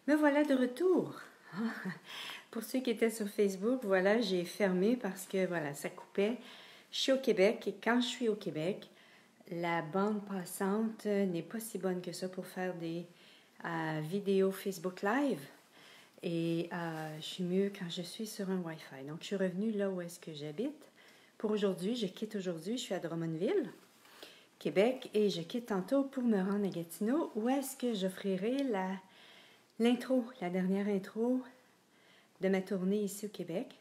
Me voilà de retour. Pour ceux qui étaient sur Facebook, voilà, j'ai fermé parce que voilà, ça coupait. Je suis au Québec et quand je suis au Québec, la bande passante n'est pas si bonne que ça pour faire des vidéos Facebook Live. Et je suis mieux quand je suis sur un Wi-Fi. Donc, je suis revenue là où est-ce que j'habite. Pour aujourd'hui, je quitte aujourd'hui, je suis à Drummondville, Québec, et je quitte tantôt pour me rendre à Gatineau, où est-ce que j'offrirai l'intro, la dernière intro de ma tournée ici au Québec,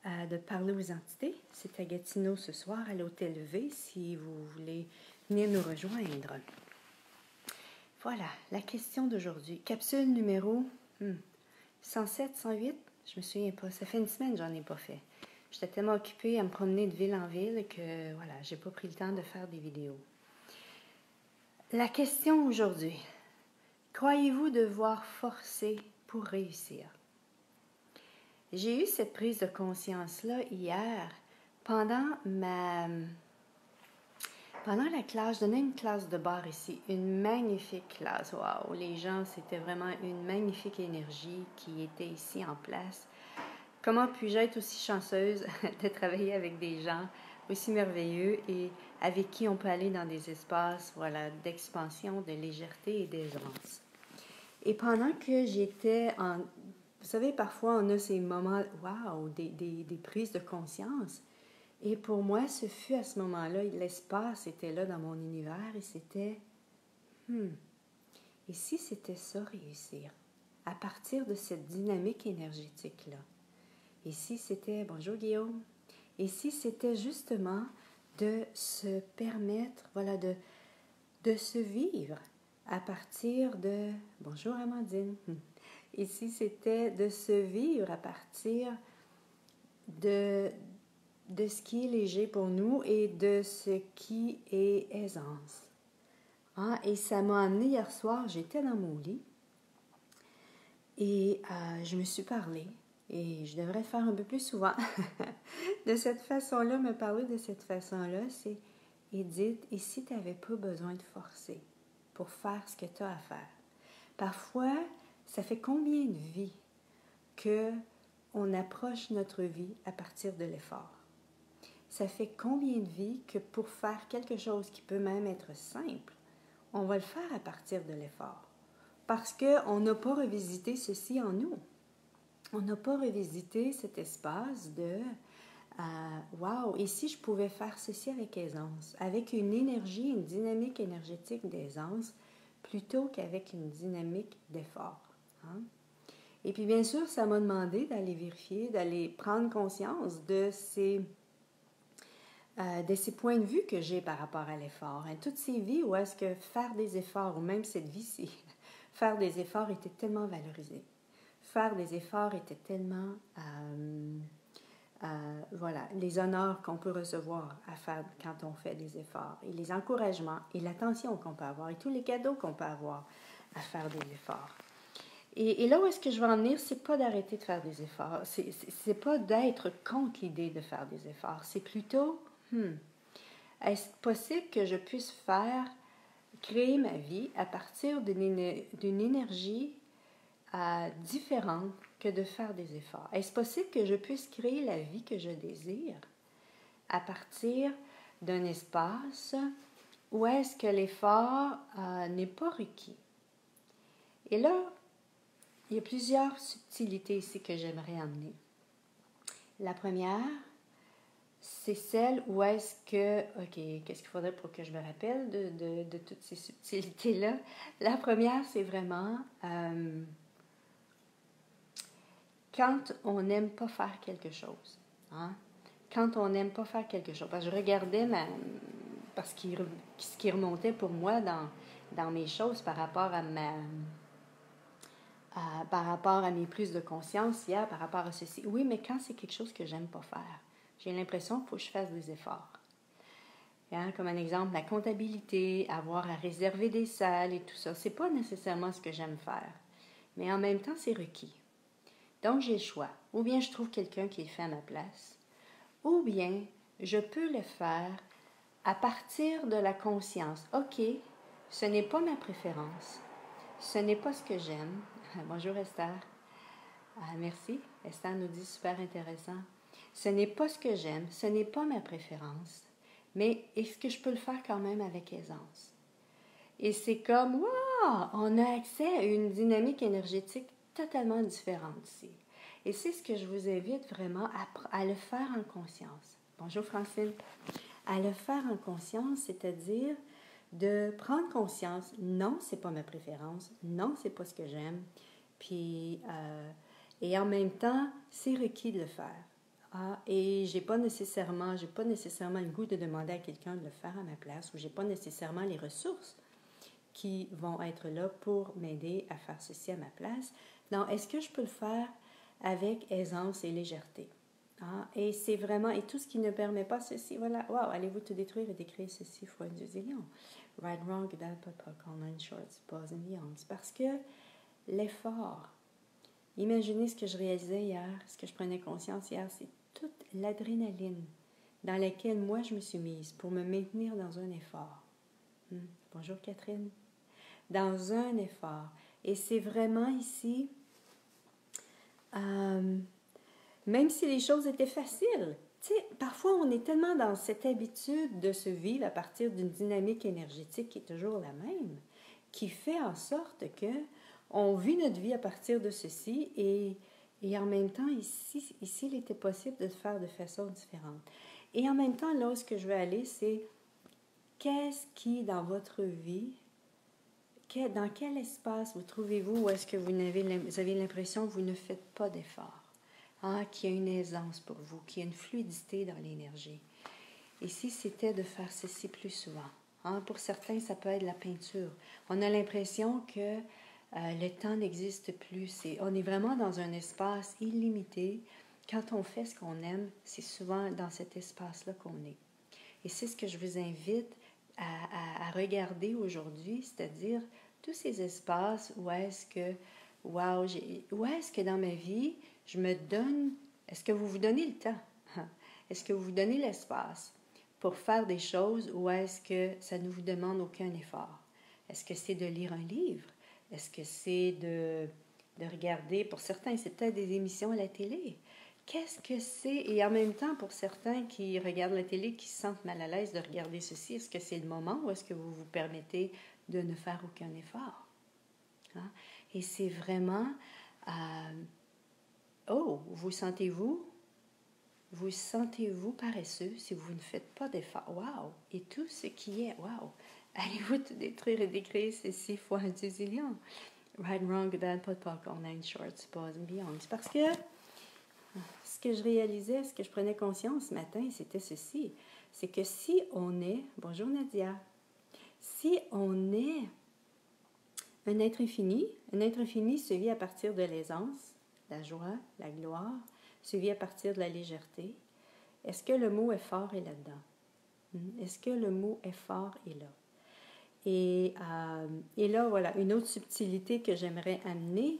de parler aux entités. C'est à Gatineau ce soir, à l'Hôtel V, si vous voulez venir nous rejoindre. Voilà, la question d'aujourd'hui. Capsule numéro 107, 108, je me souviens pas. Ça fait une semaine que j'en ai pas fait. J'étais tellement occupée à me promener de ville en ville que voilà, j'ai pas pris le temps de faire des vidéos. La question aujourd'hui. Croyez-vous devoir forcer pour réussir? J'ai eu cette prise de conscience-là hier pendant la classe. Je donnais une classe de bar ici, une magnifique classe. Waouh, les gens, c'était vraiment une magnifique énergie qui était ici en place. Comment puis-je être aussi chanceuse de travailler avec des gens aussi merveilleux et avec qui on peut aller dans des espaces, voilà, d'expansion, de légèreté et d'aisance. Et pendant que j'étais en... Vous savez, parfois, on a ces moments, wow, des prises de conscience. Et pour moi, ce fut à ce moment-là, l'espace était là dans mon univers et c'était, et si c'était ça, réussir, à partir de cette dynamique énergétique-là? Et si c'était, bonjour Guillaume, et si c'était justement de se permettre, voilà, de se vivre à partir de, bonjour Amandine, et si c'était de se vivre à partir de ce qui est léger pour nous et de ce qui est aisance. Et ça m'a amené hier soir, j'étais dans mon lit et je me suis parlé, et je devrais le faire un peu plus souvent, de cette façon-là, me parler de cette façon-là, c'est Edith, et si tu n'avais pas besoin de forcer pour faire ce que tu as à faire? Parfois, ça fait combien de vies qu'on approche notre vie à partir de l'effort? Ça fait combien de vies que pour faire quelque chose qui peut même être simple, on va le faire à partir de l'effort? Parce qu'on n'a pas revisité ceci en nous. On n'a pas revisité cet espace de wow, et si je pouvais faire ceci avec aisance, avec une énergie, une dynamique énergétique d'aisance, plutôt qu'avec une dynamique d'effort. Et puis bien sûr, ça m'a demandé d'aller vérifier, d'aller prendre conscience de ces points de vue que j'ai par rapport à l'effort. Toutes ces vies où est-ce que faire des efforts, ou même cette vie-ci, faire des efforts était tellement valorisé. Faire des efforts était tellement... voilà, les honneurs qu'on peut recevoir à faire quand on fait des efforts, et les encouragements, et l'attention qu'on peut avoir, et tous les cadeaux qu'on peut avoir à faire des efforts. Et là où est-ce que je veux en venir, c'est pas d'arrêter de faire des efforts, c'est pas d'être contre l'idée de faire des efforts, c'est plutôt, est-ce possible que je puisse créer ma vie à partir d'une énergie différente que de faire des efforts? Est-ce possible que je puisse créer la vie que je désire à partir d'un espace où est-ce que l'effort n'est pas requis? Et là, il y a plusieurs subtilités ici que j'aimerais amener. La première, c'est celle où est-ce que... OK, qu'est-ce qu'il faudrait pour que je me rappelle de toutes ces subtilités-là? La première, c'est vraiment... quand on n'aime pas faire quelque chose, quand on n'aime pas faire quelque chose, parce que je regardais parce ce qui remontait pour moi dans mes choses par rapport à mes prises de conscience hier, par rapport à ceci. Oui, mais quand c'est quelque chose que j'aime pas faire, j'ai l'impression qu'il faut que je fasse des efforts. Comme un exemple, la comptabilité, avoir à réserver des salles et tout ça, c'est pas nécessairement ce que j'aime faire, mais en même temps, c'est requis. Donc, j'ai le choix. Ou bien je trouve quelqu'un qui le fait à ma place, ou bien je peux le faire à partir de la conscience. OK, ce n'est pas ma préférence, ce n'est pas ce que j'aime, Bonjour Esther. Merci. Esther nous dit super intéressant. Ce n'est pas ce que j'aime, ce n'est pas ma préférence, mais est-ce que je peux le faire quand même avec aisance? Et c'est comme, wow, on a accès à une dynamique énergétique totalement différente ici. Et c'est ce que je vous invite vraiment à le faire en conscience. Bonjour Francine. À le faire en conscience, c'est-à-dire de prendre conscience, non, c'est pas ma préférence, non, c'est pas ce que j'aime, puis, et en même temps, c'est requis de le faire. Et j'ai pas nécessairement le goût de demander à quelqu'un de le faire à ma place, ou j'ai pas nécessairement les ressources qui vont être là pour m'aider à faire ceci à ma place. Non, est-ce que je peux le faire avec aisance et légèreté? Et c'est vraiment, et tout ce qui ne permet pas ceci, voilà, wow, allez-vous tout détruire et décrire ceci, foi du zillion. Right, wrong, that, pot, online shorts, pause and beyond. Parce que l'effort, imaginez ce que je réalisais hier, ce que je prenais conscience hier, c'est toute l'adrénaline dans laquelle moi je me suis mise pour me maintenir dans un effort. Bonjour Catherine. Dans un effort. Et c'est vraiment ici, même si les choses étaient faciles, tu sais, parfois on est tellement dans cette habitude de se vivre à partir d'une dynamique énergétique qui est toujours la même, qui fait en sorte que on vit notre vie à partir de ceci et en même temps, ici, il était possible de le faire de façon différente. Et en même temps, là où ce que je veux aller, c'est qu'est-ce qui, dans votre vie, dans quel espace vous trouvez-vous où est-ce que vous avez l'impression que vous ne faites pas d'effort, qu'il y a une aisance pour vous, qu'il y a une fluidité dans l'énergie. Et si c'était de faire ceci plus souvent, pour certains, ça peut être la peinture. On a l'impression que le temps n'existe plus. On est vraiment dans un espace illimité. Quand on fait ce qu'on aime, c'est souvent dans cet espace-là qu'on est. Et c'est ce que je vous invite à regarder aujourd'hui, c'est-à-dire tous ces espaces où est-ce que, wow, où est-ce que dans ma vie, je me donne, est-ce que vous vous donnez le temps? Est-ce que vous vous donnez l'espace pour faire des choses où est-ce que ça ne vous demande aucun effort? Est-ce que c'est de lire un livre? Est-ce que c'est de regarder, pour certains, c'est peut-être des émissions à la télé? Qu'est-ce que c'est? Et en même temps, pour certains qui regardent la télé, qui se sentent mal à l'aise de regarder ceci, est-ce que c'est le moment ou est-ce que vous vous permettez de ne faire aucun effort? Et c'est vraiment... vous sentez-vous? Vous sentez-vous paresseux si vous ne faites pas d'effort? Wow! Et tout ce qui est, wow! Allez-vous tout détruire et décrire ceci fois un zillion? Right, wrong, bad, pot, online shorts, pause and beyond. C'est parce que ce que je réalisais, ce que je prenais conscience ce matin, c'était ceci. C'est que si on est, bonjour Nadia, si on est un être infini se vit à partir de l'aisance, la joie, la gloire, se vit à partir de la légèreté. Est-ce que le mot effort est là-dedans? Est-ce que le mot effort est là? Et là, voilà, une autre subtilité que j'aimerais amener,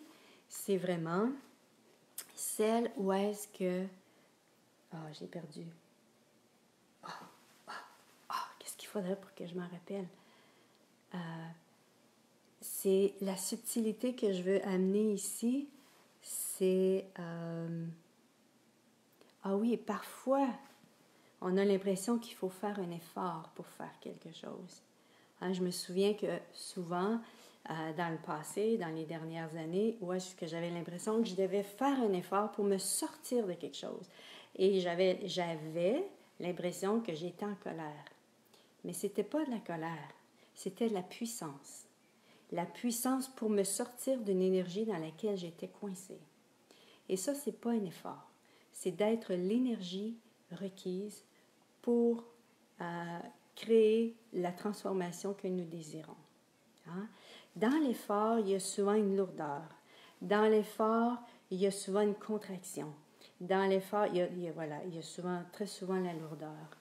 c'est vraiment celle où est-ce que... j'ai perdu. Qu'est-ce qu'il faudrait pour que je m'en rappelle? C'est la subtilité que je veux amener ici, c'est... oui, parfois, on a l'impression qu'il faut faire un effort pour faire quelque chose. Je me souviens que souvent, dans le passé, dans les dernières années, où est-ce que j'avais l'impression que je devais faire un effort pour me sortir de quelque chose. Et j'avais l'impression que j'étais en colère. Mais ce n'était pas de la colère, c'était de la puissance. La puissance pour me sortir d'une énergie dans laquelle j'étais coincée. Et ça, ce n'est pas un effort. C'est d'être l'énergie requise pour créer la transformation que nous désirons. Dans l'effort, il y a souvent une lourdeur. Dans l'effort, il y a souvent une contraction. Dans l'effort, il y a souvent, très souvent la lourdeur.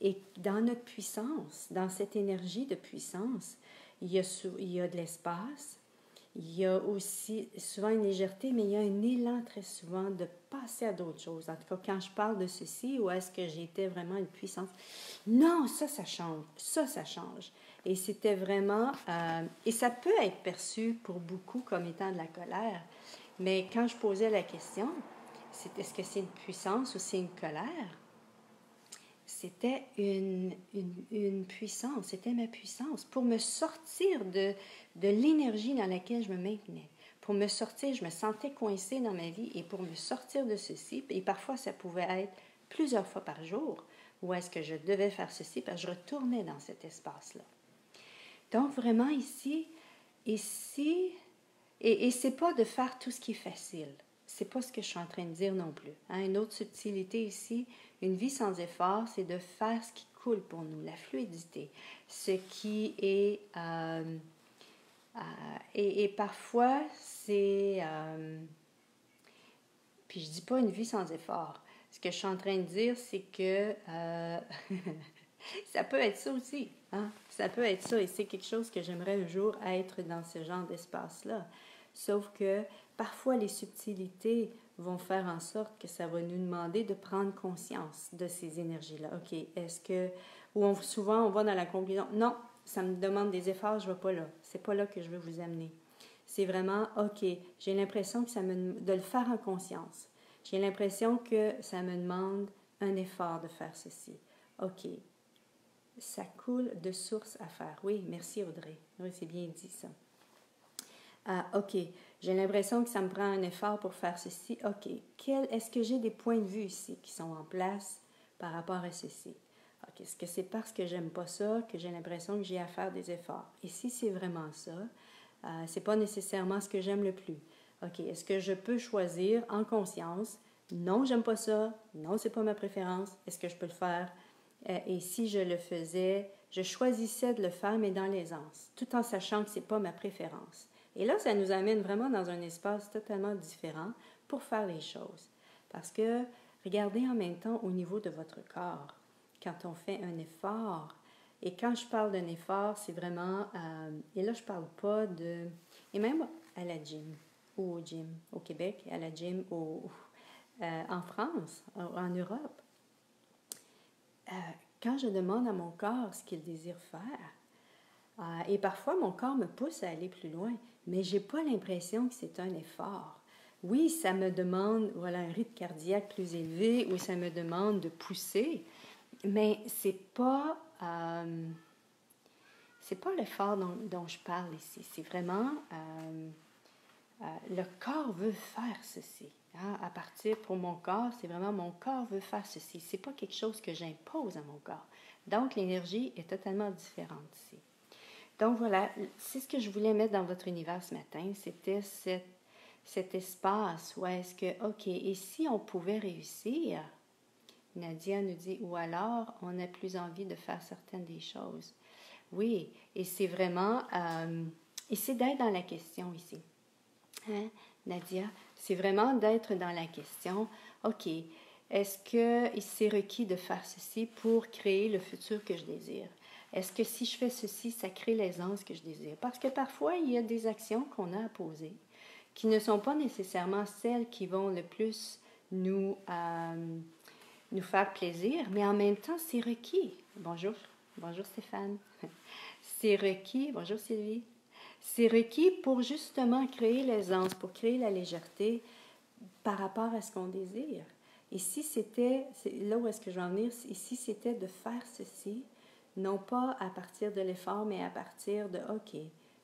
Et dans notre puissance, dans cette énergie de puissance, il y a de l'espace, il y a aussi souvent une légèreté, mais il y a un élan très souvent de passer à d'autres choses. En tout cas, quand je parle de ceci, où est-ce que j'étais vraiment une puissance? Non, ça change. Ça change. Et c'était vraiment... et ça peut être perçu pour beaucoup comme étant de la colère. Mais quand je posais la question, est-ce que c'est une puissance ou c'est une colère? C'était une puissance, c'était ma puissance pour me sortir de l'énergie dans laquelle je me maintenais. Pour me sortir, je me sentais coincée dans ma vie et pour me sortir de ceci, et parfois ça pouvait être plusieurs fois par jour, où est-ce que je devais faire ceci, parce que je retournais dans cet espace-là. Donc vraiment ici, et c'est pas de faire tout ce qui est facile. C'est pas ce que je suis en train de dire non plus. Une autre subtilité ici, une vie sans effort, c'est de faire ce qui coule pour nous, la fluidité, ce qui est... et parfois, c'est... puis je dis pas une vie sans effort. Ce que je suis en train de dire, c'est que ça peut être ça aussi. Ça peut être ça, et c'est quelque chose que j'aimerais un jour être dans ce genre d'espace-là. Sauf que parfois, les subtilités vont faire en sorte que ça va nous demander de prendre conscience de ces énergies-là. OK, est-ce que... souvent, on va dans la conclusion, non, ça me demande des efforts, je ne vais pas là. C'est pas là que je veux vous amener. C'est vraiment, OK, j'ai l'impression que de le faire en conscience. J'ai l'impression que ça me demande un effort de faire ceci. OK, ça coule de source à faire. Oui, merci Audrey. Oui, c'est bien dit ça. OK, j'ai l'impression que ça me prend un effort pour faire ceci. OK, est-ce que j'ai des points de vue ici qui sont en place par rapport à ceci? OK, est-ce que c'est parce que j'aime pas ça que j'ai l'impression que j'ai à faire des efforts? Et si c'est vraiment ça, c'est pas nécessairement ce que j'aime le plus. OK, est-ce que je peux choisir en conscience? Non, j'aime pas ça. Non, c'est pas ma préférence. Est-ce que je peux le faire? Et si je le faisais, je choisissais de le faire, mais dans l'aisance, tout en sachant que c'est pas ma préférence. Et là, ça nous amène vraiment dans un espace totalement différent pour faire les choses. Parce que, regardez en même temps au niveau de votre corps, quand on fait un effort, et quand je parle d'un effort, c'est vraiment, et là je parle pas de, et même à la gym, ou au gym au Québec, à la gym en France, en Europe, quand je demande à mon corps ce qu'il désire faire, et parfois mon corps me pousse à aller plus loin, mais je n'ai pas l'impression que c'est un effort. Oui, ça me demande un rythme cardiaque plus élevé, ou ça me demande de pousser, mais c'est pas l'effort dont je parle ici. C'est vraiment le corps veut faire ceci. À partir pour mon corps, c'est vraiment mon corps veut faire ceci. C'est pas quelque chose que j'impose à mon corps. Donc l'énergie est totalement différente ici. Donc voilà, c'est ce que je voulais mettre dans votre univers ce matin. C'était cet espace où est-ce que, OK, et si on pouvait réussir, Nadia nous dit, ou alors on n'a plus envie de faire certaines des choses. Oui, et c'est vraiment, et c'est d'être dans la question ici. Nadia, c'est vraiment d'être dans la question, OK, est-ce que c'est requis de faire ceci pour créer le futur que je désire? Est-ce que si je fais ceci, ça crée l'aisance que je désire? Parce que parfois, il y a des actions qu'on a à poser qui ne sont pas nécessairement celles qui vont le plus nous faire plaisir, mais en même temps, c'est requis. Bonjour Stéphane. C'est requis, bonjour Sylvie. C'est requis pour justement créer l'aisance, pour créer la légèreté par rapport à ce qu'on désire. Et si c'était, là où est-ce que je veux en venir, ici c'était de faire ceci, non pas à partir de l'effort, mais à partir de, OK,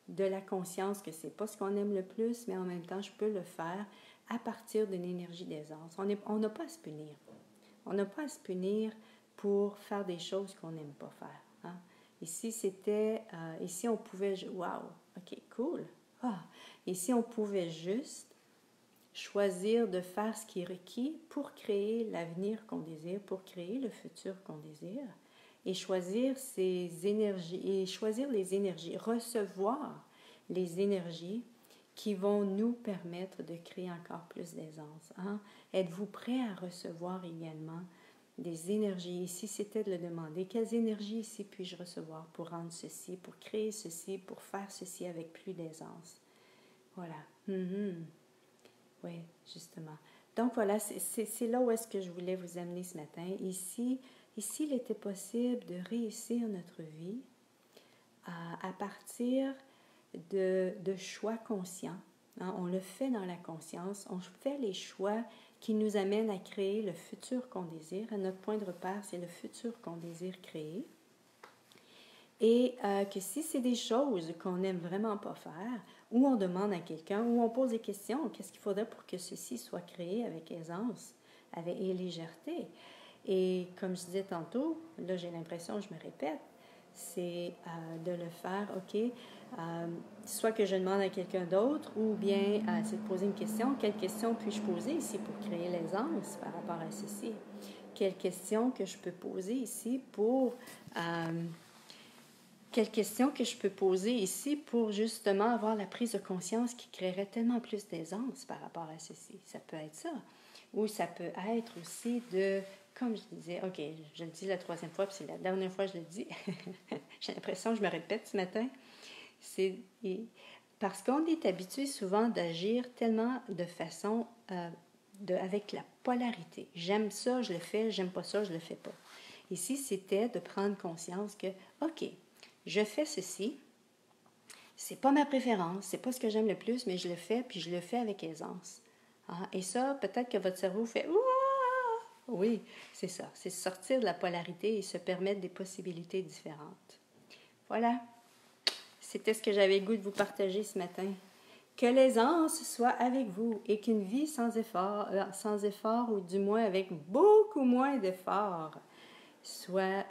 de la conscience que c'est pas ce qu'on aime le plus, mais en même temps, je peux le faire à partir d'une énergie d'aisance. On n'a pas à se punir. On n'a pas à se punir pour faire des choses qu'on n'aime pas faire. Ici, c'était, ici, on pouvait, wow, OK, cool. Ici, on pouvait juste choisir de faire ce qui est requis pour créer l'avenir qu'on désire, pour créer le futur qu'on désire, et choisir ces énergies, et choisir les énergies, recevoir les énergies qui vont nous permettre de créer encore plus d'aisance. Êtes-vous prêt à recevoir également des énergies? Ici, c'était de le demander. Quelles énergies ici puis-je recevoir pour rendre ceci, pour créer ceci, pour faire ceci avec plus d'aisance? Voilà. Oui, justement. Donc voilà, c'est là où est-ce que je voulais vous amener ce matin. Ici, il était possible de réussir notre vie à partir de choix conscients. Hein? On le fait dans la conscience, on fait les choix qui nous amènent à créer le futur qu'on désire. Notre point de repère, c'est le futur qu'on désire créer. Et que si c'est des choses qu'on n'aime vraiment pas faire, ou on demande à quelqu'un, ou on pose des questions, qu'est-ce qu'il faudrait pour que ceci soit créé avec aisance et légèreté? Et comme je disais tantôt, là j'ai l'impression, je me répète, c'est de le faire, OK, soit que je demande à quelqu'un d'autre, ou bien c'est de poser une question. Quelle question puis-je poser ici pour créer l'aisance par rapport à ceci? Quelle question que je peux poser ici pour... Quelle question que je peux poser ici pour justement avoir la prise de conscience qui créerait tellement plus d'aisance par rapport à ceci? Ça peut être ça. Ou ça peut être aussi de, comme je disais, OK, je le dis la troisième fois, puis c'est la dernière fois que je le dis. J'ai l'impression que je me répète ce matin. C'est parce qu'on est habitué souvent d'agir tellement de façon, avec la polarité. J'aime ça, je le fais, j'aime pas ça, je le fais pas. Ici, c'était de prendre conscience que, OK, je fais ceci, c'est pas ma préférence, c'est pas ce que j'aime le plus, mais je le fais, puis je le fais avec aisance. Hein? Et ça, peut-être que votre cerveau fait « Ouah! » Oui, c'est ça, c'est sortir de la polarité et se permettre des possibilités différentes. Voilà, c'était ce que j'avais le goût de vous partager ce matin. Que l'aisance soit avec vous et qu'une vie sans effort, ou du moins avec beaucoup moins d'efforts, soit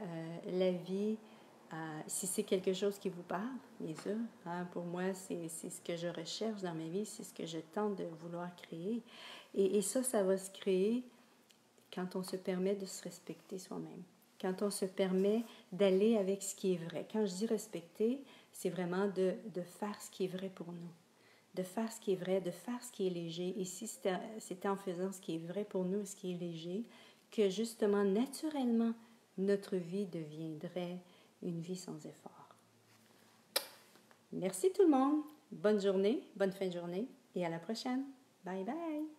la vie, si c'est quelque chose qui vous parle, bien sûr. Hein, pour moi, c'est ce que je recherche dans ma vie, c'est ce que je tente de vouloir créer. Et ça va se créer quand on se permet de se respecter soi-même, quand on se permet d'aller avec ce qui est vrai. Quand je dis respecter, c'est vraiment de faire ce qui est vrai pour nous, de faire ce qui est vrai, de faire ce qui est léger. Et si c'était en faisant ce qui est vrai pour nous, ce qui est léger, que justement, naturellement, notre vie deviendrait une vie sans effort. Merci tout le monde. Bonne journée, bonne fin de journée et à la prochaine. Bye bye.